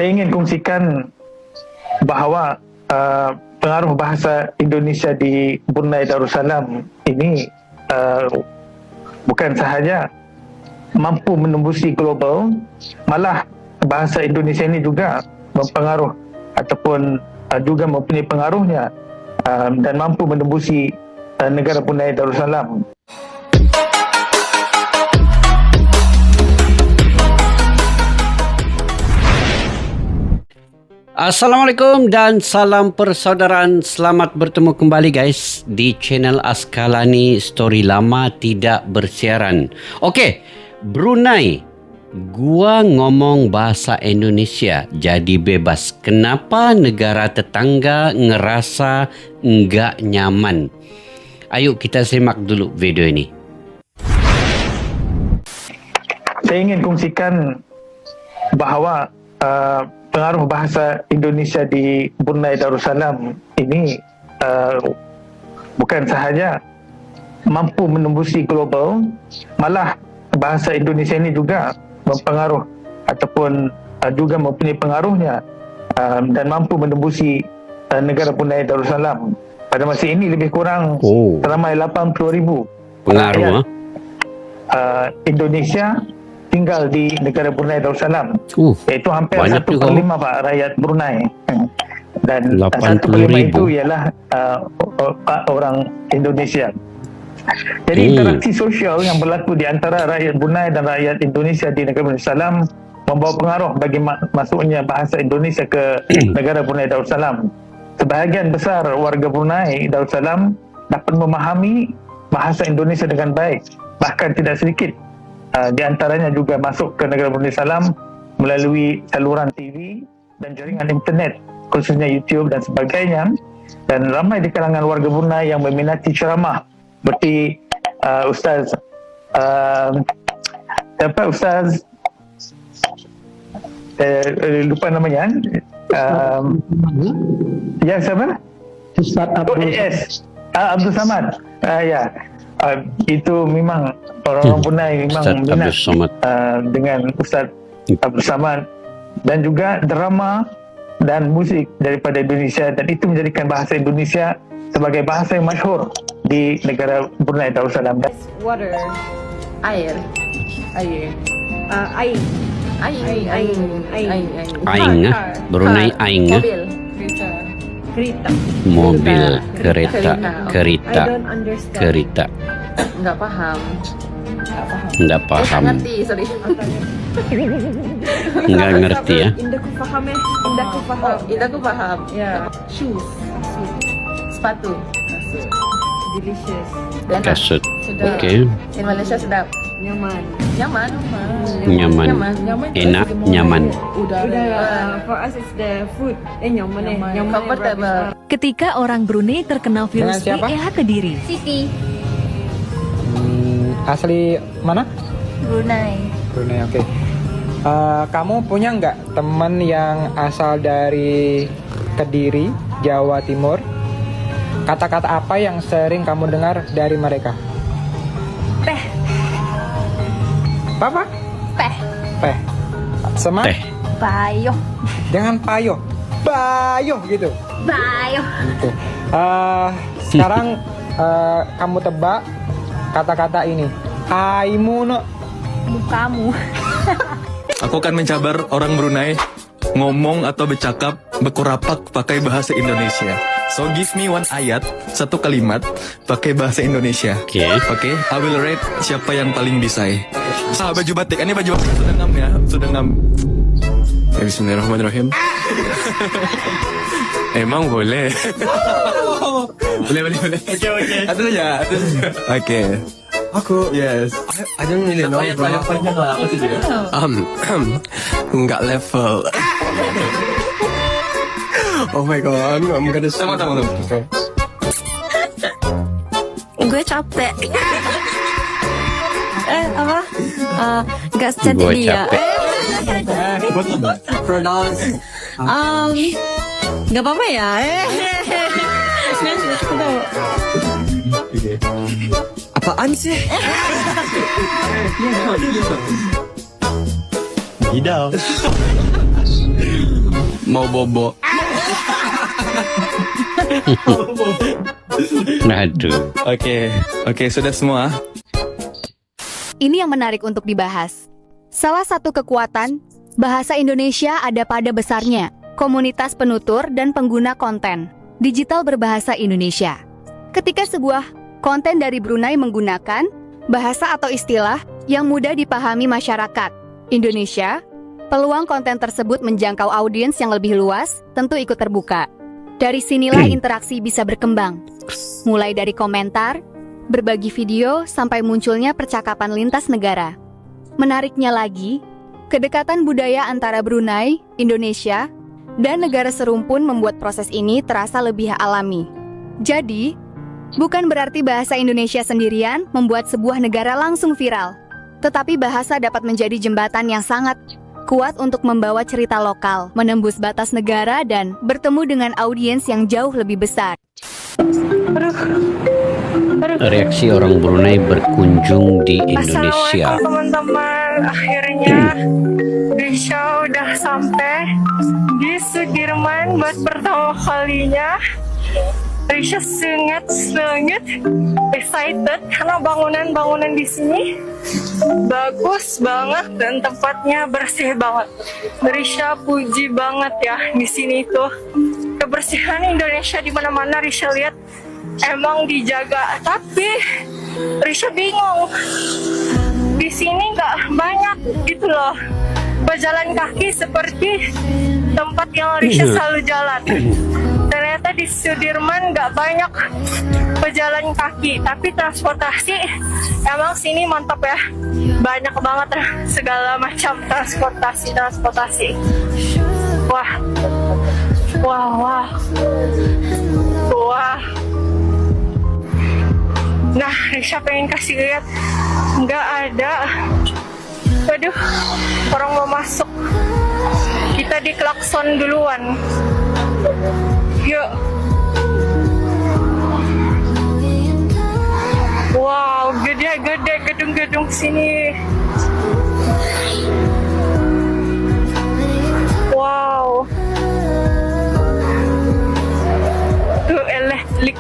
Saya ingin kongsikan bahawa pengaruh bahasa Indonesia di Brunei Darussalam ini bukan sahaja mampu menembusi global, malah bahasa Indonesia ini juga mempengaruh ataupun juga mempunyai pengaruhnya dan mampu menembusi negara Brunei Darussalam. Assalamualaikum dan salam persaudaraan. Selamat bertemu kembali guys di channel Askalani Story Lama Tidak Bersiaran. Okey, Brunei, gua ngomong bahasa Indonesia jadi bebas. Kenapa negara tetangga ngerasa enggak nyaman? Ayo kita simak dulu video ini. Saya ingin kongsikan bahawa pengaruh bahasa Indonesia di Brunei Darussalam ini bukan sahaja mampu menembusi global, malah bahasa Indonesia ini juga mempengaruh ataupun juga mempunyai pengaruhnya dan mampu menembusi negara Brunei Darussalam. Pada masa ini lebih kurang ramai 80,000 Pengaruh Indonesia tinggal di negara Brunei Darussalam, iaitu hampir 1/5 Pak rakyat Brunei, dan 1/5 itu ialah orang Indonesia. Jadi interaksi sosial yang berlaku di antara rakyat Brunei dan rakyat Indonesia di negara Brunei Darussalam membawa pengaruh bagi masuknya bahasa Indonesia ke negara Brunei Darussalam. Sebahagian besar warga Brunei Darussalam dapat memahami bahasa Indonesia dengan baik, bahkan tidak sedikit di antaranya juga masuk ke negara Brunei Darussalam melalui saluran TV dan jaringan internet, khususnya YouTube dan sebagainya. Dan ramai di kalangan warga Brunei yang meminati ceramah seperti Ustaz lupa namanya, ya siapa? Ustaz Abdul Samad. Ya. Itu memang orang-orang Brunei memang minat dengan Ustaz Abdul Samad, dan juga drama dan musik daripada Indonesia, dan itu menjadikan bahasa Indonesia sebagai bahasa yang masyhur di negara Brunei Darussalam. Water, air, aing, Brunei aing, mobil, kereta. Enggak paham. Enggak paham. Ngerti, sorry. Enggak ngerti ya. Indaku paham. Indaku paham. Ya. Shoes. Sepatu. Delicious. Kasut. Oke. In Malaysia sedap. Nyaman. Enak, nyaman. For us it's the food. Nyaman. Comfortable. Ketika orang Brunei terkena virus PEH ke diri. Siti. Asli mana? Brunei, oke. Kamu punya nggak teman yang asal dari Kediri, Jawa Timur? Kata-kata apa yang sering kamu dengar dari mereka? Peh. Apa? Peh. Sama? Teh. Bayo. Jangan payo. Bayo gitu. Bayo. Gitu. Sekarang kamu tebak kata-kata ini. Aimu no. Mukamu. Aku akan mencabar orang Brunei ngomong atau bercakap bekurapak pakai bahasa Indonesia. So give me one ayat, satu kalimat pakai bahasa Indonesia. Oke. I will rate siapa yang paling bisa. Baju batik. Ini baju batik sudah ngam ya, sudah ngam. Ya, bismillahirrahmanirrahim. Emang boleh. boleh. Oke. Itu saja. Oke. Aku yes. I don't really know. Enggak level. Oh my god, I'm gonna say. Gue capek. Apa? Gak secantik dia. Pronounce. Gak apa-apa ya. Apaan sih? Tidak. mau bobo. Aduh. Oke, sudah semua. Ini yang menarik untuk dibahas. Salah satu kekuatan bahasa Indonesia ada pada besarnya komunitas penutur dan pengguna konten digital berbahasa Indonesia. Ketika sebuah konten dari Brunei menggunakan bahasa atau istilah yang mudah dipahami masyarakat Indonesia, peluang konten tersebut menjangkau audiens yang lebih luas tentu ikut terbuka. Dari sinilah interaksi bisa berkembang, mulai dari komentar, berbagi video, sampai munculnya percakapan lintas negara. Menariknya lagi, kedekatan budaya antara Brunei, Indonesia, dan negara serumpun membuat proses ini terasa lebih alami. Jadi, bukan berarti bahasa Indonesia sendirian membuat sebuah negara langsung viral, tetapi bahasa dapat menjadi jembatan yang sangat kuat untuk membawa cerita lokal, menembus batas negara, dan bertemu dengan audiens yang jauh lebih besar. Reaksi orang Brunei berkunjung di Indonesia. Assalamualaikum teman-teman. Akhirnya Risha udah sampai di Sudirman buat pertama kalinya. Risha sangat excited karena bangunan-bangunan di sini bagus banget dan tempatnya bersih banget. Risha puji banget ya di sini tuh kebersihan Indonesia di mana-mana Risha lihat emang dijaga, tapi Risha bingung di sini nggak banyak gitu loh pejalan kaki seperti tempat yang Risha selalu jalan. Ternyata di Sudirman nggak banyak pejalan kaki, tapi transportasi emang sini mantap ya, banyak banget segala macam transportasi. Wah. Nah, Risha pengen kasih lihat, nggak ada. Waduh, orang mau masuk. Kita diklakson duluan. Yuk. Wow, gede-gede gedung-gedung sini. Wow. Tuh elektrik,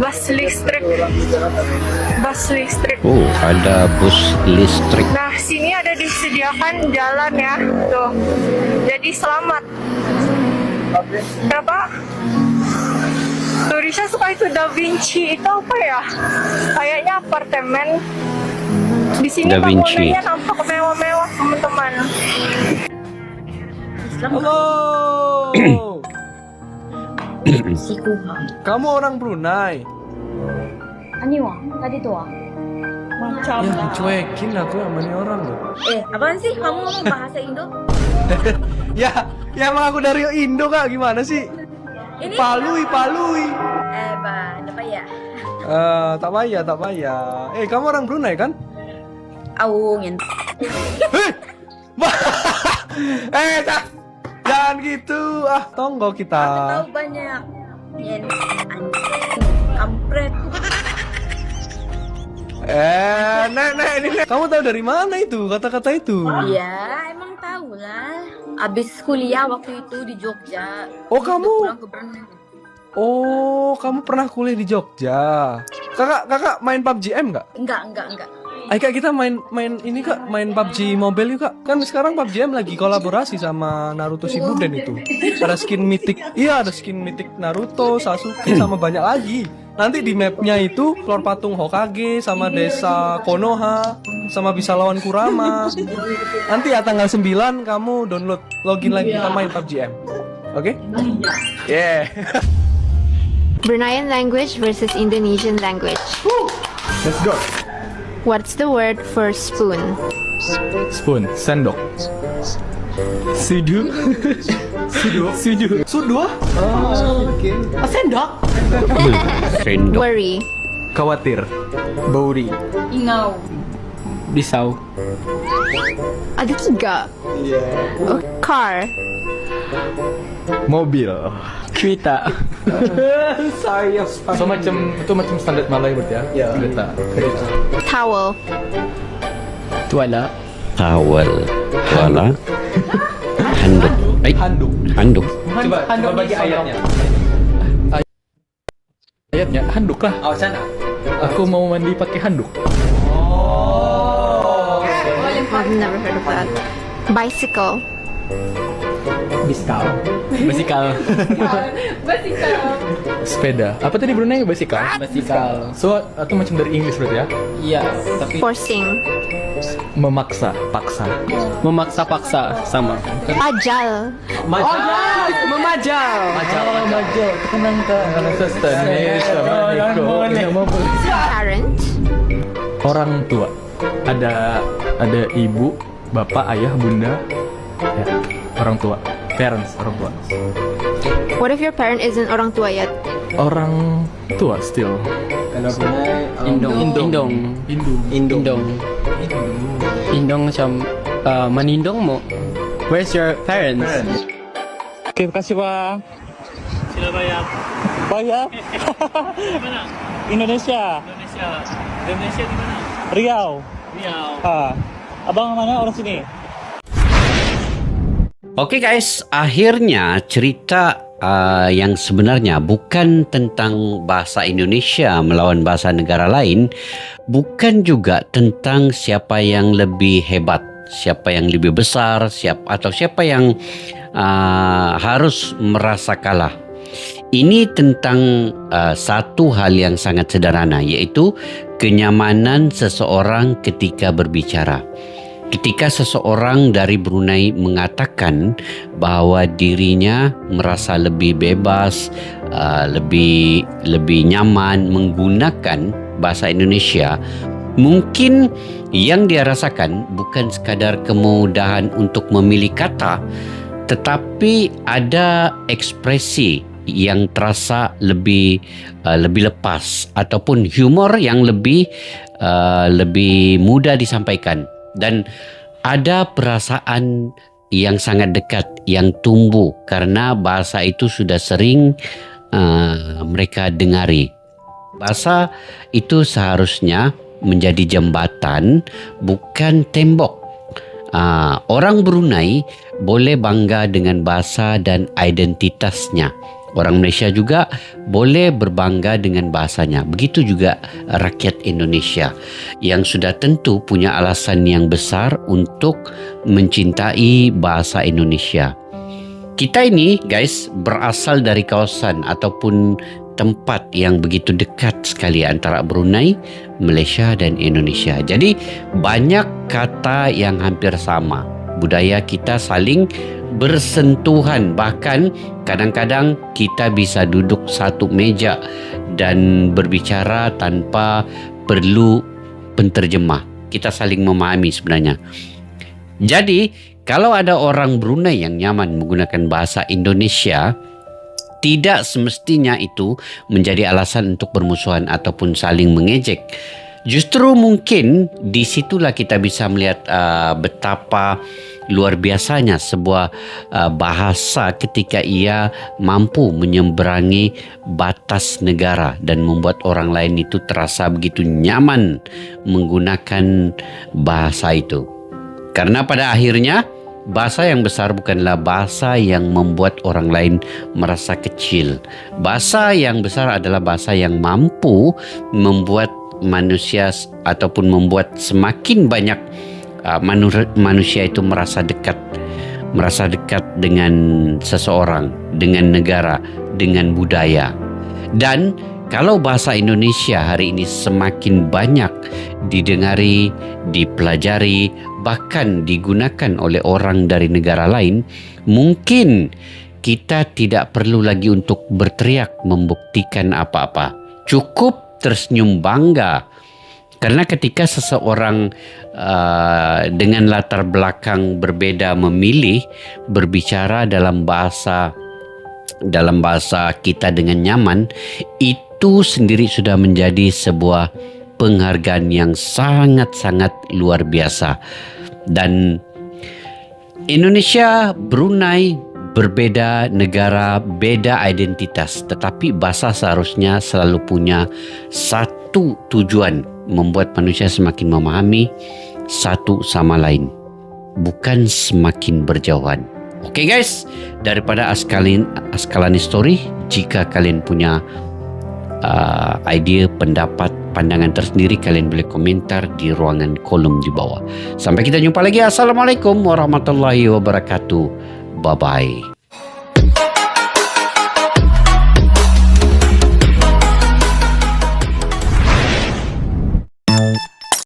bus listrik. Oh, ada bus listrik. Nah, sini ada disediakan jalan ya, tuh. Jadi selamat. Berapa? Tuh, Risha suka itu Da Vinci, itu apa ya? Kayaknya apartemen. Di sini bangunannya nampak mewah-mewah, teman-teman. Halo. Kamu orang Brunei? Tadi tuh. Macam Ya, dicuekin aku sama ini orang loh. Apaan sih? Kamu ngomong bahasa Indo? Ya emang aku dari Indo Kak, gimana sih? Ini Palui. apa ya? Tak payah. Kamu orang Brunei kan? Aungin. Jangan gitu. Tonggo kita. Tahu banyak. Kampret. Nek. Kamu tahu dari mana itu kata-kata itu? Iya, emang tahu lah. Abis kuliah waktu itu di Jogja. Oh, kamu? Pulang ke Brunei. Oh, kamu pernah kuliah di Jogja. Kakak main PUBG M nggak? Enggak. Ayo Kak, kita main ini Kak, main PUBG Mobile yuk Kak. Kan sekarang PUBG M lagi kolaborasi sama Naruto Shippuden itu. Ada skin mythic, ada skin mythic Naruto, Sasuke, sama banyak lagi. Nanti di mapnya itu keluar patung Hokage, sama desa Konoha, sama bisa lawan Kurama. Nanti ya tanggal 9 kamu download, login lagi, kita main PUBG M. Oke? Yeah. Bruneian language versus Indonesian language. Let's go. What's the word for spoon? Spoon, sendok. Sudu. Oke. Sendok. Sendok. Worry. Khawatir. Bauri. Ingau. Risau. Ada 3. Oh, car. Mobil. Kereta. Saya So macam standar Malay berarti ya? Kereta. Towel. Tuala. Towel. Handuk. Handuk. Handuk. Coba bagi ayatnya. Ayatnya handuk lah. Oh, sana. Aku mau mandi pakai handuk. I've never heard of that. Bicycle. Bisikal. Sepeda. Apa tadi Brunei? Bisikal. So, itu macam dari Inggris berarti ya? Iya, tapi Forcing. Memaksa, paksa. memaksa-paksa sama. Pajal. Memajal. Majal. Tenang kan. Parent. Orang tua. Ada ibu, bapak, ayah, bunda. Ya, orang tua. Parents, orang tua. What if your parent isn't orang tua yet? Orang tua still. Kalau Brunei Indong macam menindong mo. Where's your parents? Oke, makasih Pak. Sila bayar. Bayar? Di mana? Indonesia. Indonesia di mana? Riau. Abang mana orang sini? Oke guys, akhirnya cerita yang sebenarnya bukan tentang bahasa Indonesia melawan bahasa negara lain, bukan juga tentang siapa yang lebih hebat, siapa yang lebih besar, siapa yang harus merasa kalah. Ini tentang satu hal yang sangat sederhana, yaitu kenyamanan seseorang ketika berbicara. Ketika seseorang dari Brunei mengatakan bahwa dirinya merasa lebih bebas, lebih nyaman menggunakan bahasa Indonesia, mungkin yang dia rasakan bukan sekadar kemudahan untuk memilih kata, tetapi ada ekspresi yang terasa lebih lepas ataupun humor yang lebih mudah disampaikan. Dan ada perasaan yang sangat dekat yang tumbuh karena bahasa itu sudah sering mereka dengari. Bahasa itu seharusnya menjadi jembatan, bukan tembok. Orang Brunei boleh bangga dengan bahasa dan identitasnya. Orang Malaysia juga boleh berbangga dengan bahasanya. Begitu juga rakyat Indonesia yang sudah tentu punya alasan yang besar untuk mencintai bahasa Indonesia. Kita ini guys berasal dari kawasan ataupun tempat yang begitu dekat sekali antara Brunei, Malaysia dan Indonesia. Jadi banyak kata yang hampir sama. Budaya kita saling bersentuhan, bahkan kadang-kadang kita bisa duduk satu meja dan berbicara tanpa perlu penterjemah. Kita saling memahami sebenarnya. Jadi kalau ada orang Brunei yang nyaman menggunakan bahasa Indonesia, tidak semestinya itu menjadi alasan untuk bermusuhan ataupun saling mengejek. Justru mungkin disitulah kita bisa melihat betapa luar biasanya sebuah bahasa ketika ia mampu menyeberangi batas negara dan membuat orang lain itu terasa begitu nyaman menggunakan bahasa itu. Karena pada akhirnya bahasa yang besar bukanlah bahasa yang membuat orang lain merasa kecil. Bahasa yang besar adalah bahasa yang mampu membuat manusia ataupun membuat semakin banyak manusia itu merasa dekat dengan seseorang, dengan negara, dengan budaya. Dan kalau bahasa Indonesia hari ini semakin banyak didengari, dipelajari, bahkan digunakan oleh orang dari negara lain, mungkin kita tidak perlu lagi untuk berteriak membuktikan apa-apa. Cukup tersenyum bangga. Karena ketika seseorang dengan latar belakang berbeda memilih berbicara dalam bahasa kita dengan nyaman, itu sendiri sudah menjadi sebuah penghargaan yang sangat-sangat luar biasa. Dan Indonesia, Brunei berbeda negara, beda identitas, tetapi bahasa seharusnya selalu punya satu tujuan, membuat manusia semakin memahami satu sama lain, bukan semakin berjauhan. Oke guys, daripada Askalani Story, jika kalian punya idea, pendapat, pandangan tersendiri, kalian boleh komentar di ruangan kolom di bawah. Sampai kita jumpa lagi. Assalamualaikum warahmatullahi wabarakatuh. Bye-bye.